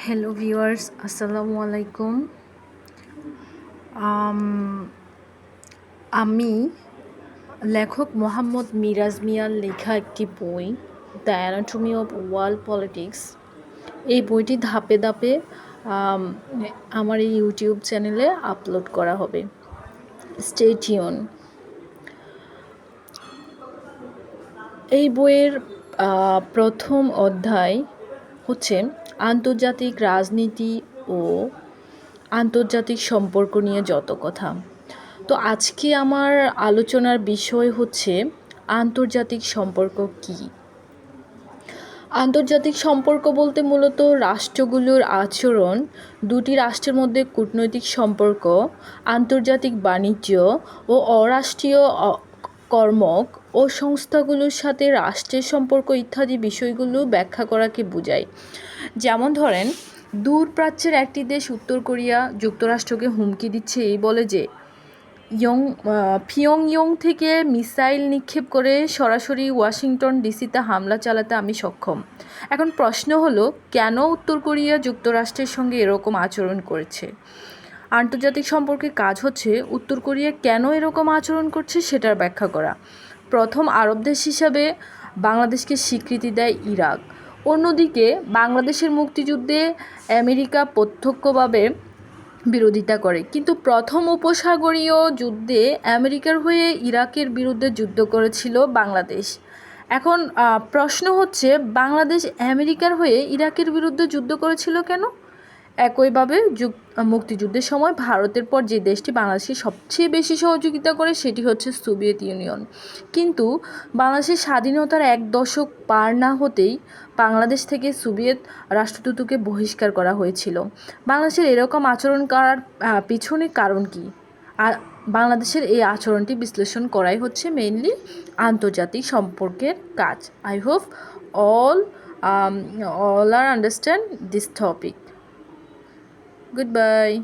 Hello viewers, আসসালামু আলাইকুম। আমি লেখক মোহাম্মদ মিরাজ মিয়ার লেখা একটি বই, the anatomy of world politics. এই বইটি ধাপে ধাপে আমার এই ইউটিউব চ্যানেলে আপলোড করা হবে। Stay tune. এই বইয়ের প্রথম অধ্যায় হচ্ছে আন্তর্জাতিক রাজনীতি ও আন্তর্জাতিক সম্পর্ক নিয়ে যত কথা। তো আজকে আমার আলোচনার বিষয় হচ্ছে আন্তর্জাতিক সম্পর্ক কী। আন্তর্জাতিক সম্পর্ক বলতে মূলত রাষ্ট্রগুলোর আচরণ, দুটি রাষ্ট্রের মধ্যে কূটনৈতিক সম্পর্ক, আন্তর্জাতিক বাণিজ্য ও অরাষ্ট্রীয় কর্মক ও সংস্থাগুলোর সাথে রাষ্ট্রের সম্পর্ক ইত্যাদি বিষয়গুলো ব্যাখ্যা করাকে বোঝায়। যেমন ধরেন, দূর প্রাচ্যের একটি দেশ উত্তর কোরিয়া যুক্তরাষ্ট্রকে হুমকি দিচ্ছে এই বলে যে পিয়ংইয়ং থেকে মিসাইল নিক্ষেপ করে সরাসরি ওয়াশিংটন ডিসিতে হামলা চালাতে আমি সক্ষম। এখন প্রশ্ন হলো, কেন উত্তর কোরিয়া যুক্তরাষ্ট্রের সঙ্গে এরকম আচরণ করেছে? আন্তর্জাতিক সম্পর্কে কাজ হচ্ছে উত্তর কোরিয়া কেন এরকম আচরণ করছে সেটার ব্যাখ্যা করা। প্রথম আরব দেশ হিসাবে বাংলাদেশকে স্বীকৃতি দেয় ইরাক। অন্যদিকে বাংলাদেশের মুক্তিযুদ্ধে আমেরিকা প্রত্যক্ষভাবে বিরোধিতা করে, কিন্তু প্রথম উপসাগরীয় যুদ্ধে আমেরিকার হয়ে ইরাকের বিরুদ্ধে যুদ্ধ করেছিল বাংলাদেশ। এখন প্রশ্ন হচ্ছে, বাংলাদেশ আমেরিকার হয়ে ইরাকের বিরুদ্ধে যুদ্ধ করেছিল কেন? একইভাবে মুক্তিযুদ্ধের সময় ভারতের পর যে দেশটি বাংলাদেশকে সবচেয়ে বেশি সহযোগিতা করে সেটি হচ্ছে সোভিয়েত ইউনিয়ন। কিন্তু বাংলাদেশের স্বাধীনতার 1 দশক পার না হতেই বাংলাদেশ থেকে সোভিয়েত রাষ্ট্রদূতকে বহিষ্কার করা হয়েছিল। বাংলাদেশের এরকম আচরণ করার পিছনে কারণ কি? আর বাংলাদেশের এই আচরণটি বিশ্লেষণ করাই হচ্ছে মেইনলি আন্তর্জাতিক সম্পর্কের কাজ। I hope all are understand this topic. Goodbye.